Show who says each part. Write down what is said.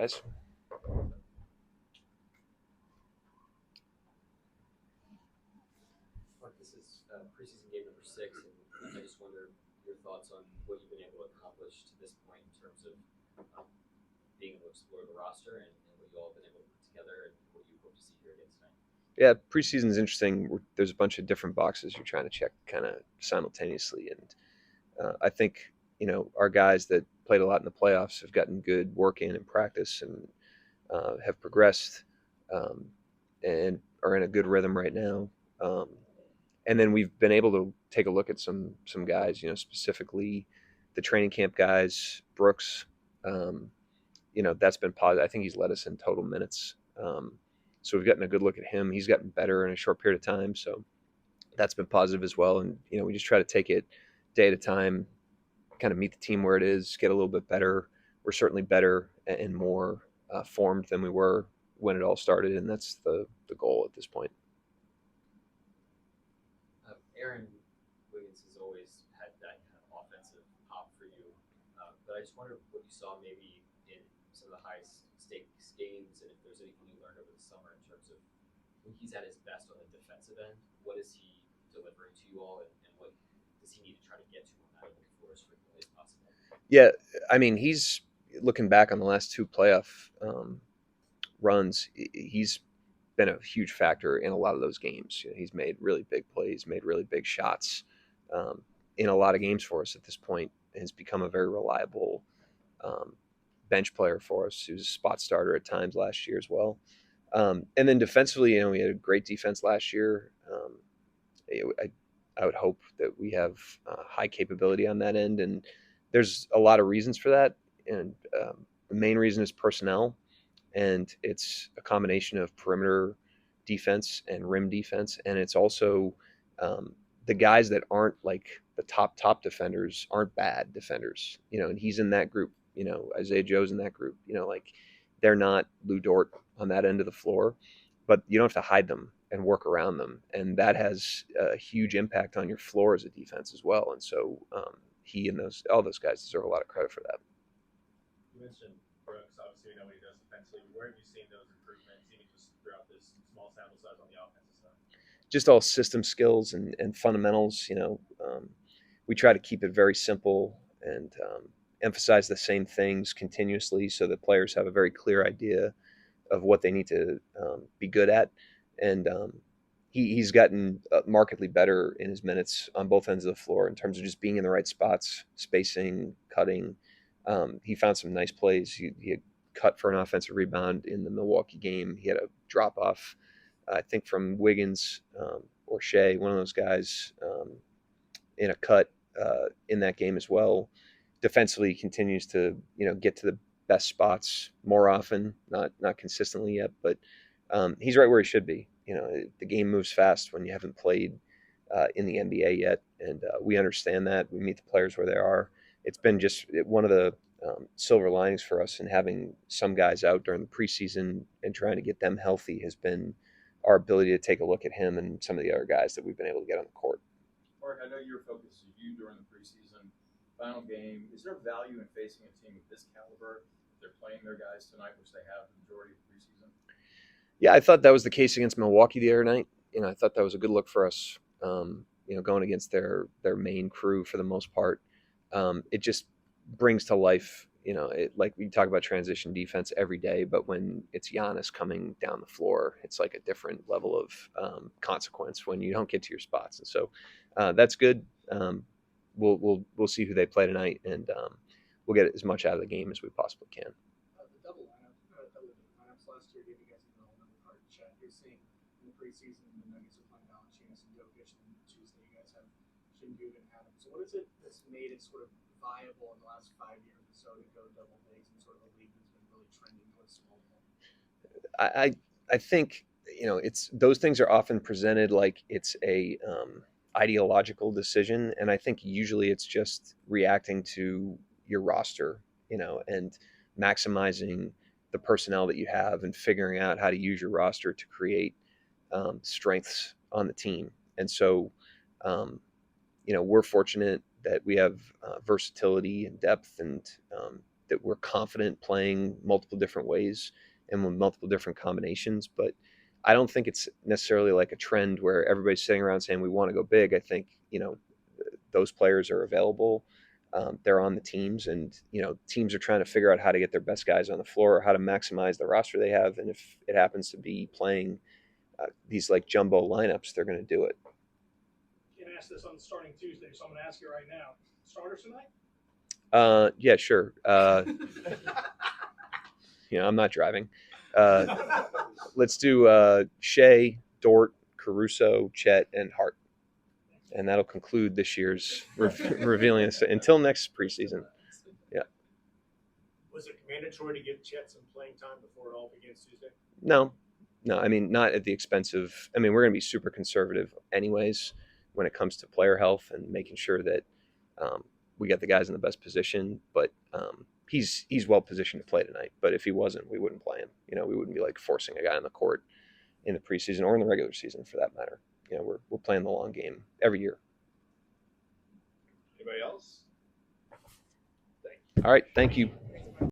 Speaker 1: guys.
Speaker 2: Mark, this is preseason game number 6, and I just wonder your thoughts on what you've been able to accomplish to this point in terms of being able to explore the roster and what you all have been able to put together and what you hope to see here again tonight.
Speaker 1: Yeah, preseason is interesting. There's a bunch of different boxes you're trying to check kind of simultaneously, and I think our guys that played a lot in the playoffs have gotten good work in and practice and have progressed um, and are in a good rhythm right now. Um, and then we've been able to take a look at some guys, specifically the training camp guys, Brooks. Um, that's been positive. I think he's led us in total minutes. So we've gotten a good look at him. He's gotten better in a short period of time. So that's been positive as well. And, we just try to take it day at a time, kind of meet the team where it is, get a little bit better. We're certainly better and more formed than we were when it all started. And that's the goal at this point.
Speaker 2: Aaron Wiggins has always had that kind of offensive pop for you, but I just wonder what you saw maybe in some of the high stakes games, and if there's anything you learned over the summer in terms of when he's at his best on the defensive end, what is he delivering to you all, and what does he need to try to get to on that end of the floor as frequently as possible?
Speaker 1: Yeah, I mean, he's looking back on the last two playoff runs. He's been a huge factor in a lot of those games. He's made really big plays, made really big shots in a lot of games for us at this point. Has become a very reliable um, bench player for us. He was a spot starter at times last year as well. And then defensively, we had a great defense last year. I would hope that we have high capability on that end, and there's a lot of reasons for that. And the main reason is personnel, and it's a combination of perimeter defense and rim defense, and it's also the guys that aren't like the top defenders aren't bad defenders, and he's in that group. Isaiah Joe's in that group. Like they're not Lou Dort on that end of the floor, but you don't have to hide them and work around them, and that has a huge impact on your floor as a defense as well. And so he and all those guys deserve a lot of credit for that.
Speaker 3: You mentioned Brooks. Obviously, we know what he does defensively. Where have you seen those improvements, even just throughout this small sample size on the offensive side?
Speaker 1: Just all system skills and fundamentals. We try to keep it very simple and emphasize the same things continuously so that players have a very clear idea of what they need to be good at. And he's gotten markedly better in his minutes on both ends of the floor in terms of just being in the right spots, spacing, cutting. He found some nice plays. He had cut for an offensive rebound in the Milwaukee game. He had a drop off, I think, from Wiggins or Shea, one of those guys, in a cut in that game as well. Defensively, he continues to get to the best spots more often, not consistently yet, but he's right where he should be. The game moves fast when you haven't played in the NBA yet, and we understand that. We meet the players where they are. It's been just one of the silver linings for us in having some guys out during the preseason and trying to get them healthy has been our ability to take a look at him and some of the other guys that we've been able to get on the court.
Speaker 3: Mark, I know your focus is you during the preseason. Final game, is there value in facing a team of this caliber? They're playing their guys tonight, which they have the majority of the preseason.
Speaker 1: Yeah, I thought that was the case against Milwaukee the other night. I thought that was a good look for us. Going against their main crew for the most part. It just brings to life. Like we talk about transition defense every day, but when it's Giannis coming down the floor, it's like a different level of consequence when you don't get to your spots. And so that's good. We'll see who they play tonight, and we'll get as much out of the game as we possibly can.
Speaker 4: The double lineups last year gave you guys a little number card Chet. You're seeing in the preseason the Nuggets are playing Valanciunas and Jokic, and then Tuesday you guys have Shingun and Adams. So what is it that's made it sort of viable in the last 5 years or so to go double bigs in sort of a league that's been really trending towards small ball?
Speaker 1: I think it's those things are often presented like it's a ideological decision, and I think usually it's just reacting to your roster, and maximizing the personnel that you have and figuring out how to use your roster to create strengths on the team. And so, we're fortunate that we have versatility and depth, and that we're confident playing multiple different ways and with multiple different combinations. But I don't think it's necessarily like a trend where everybody's sitting around saying we want to go big. I think those players are available. They're on the teams, and teams are trying to figure out how to get their best guys on the floor, or how to maximize the roster they have. And if it happens to be playing these like jumbo lineups, they're going to do it.
Speaker 4: You can ask this on starting Tuesday, so I'm going to ask you right now. Starters tonight?
Speaker 1: Yeah, sure. I'm not driving. Let's do Shea, Dort, Caruso, Chet, and Hart. And that'll conclude this year's revealing us until next preseason. Yeah.
Speaker 5: Was it mandatory to give Chet some playing time before it all begins Tuesday?
Speaker 1: No. I mean, not at the expense of. I mean, we're going to be super conservative, anyways, when it comes to player health and making sure that we get the guys in the best position. But he's well positioned to play tonight. But if he wasn't, we wouldn't play him. We wouldn't be like forcing a guy on the court in the preseason or in the regular season, for that matter. We're playing the long game every year.
Speaker 3: Anybody else?
Speaker 1: All right. Thank you.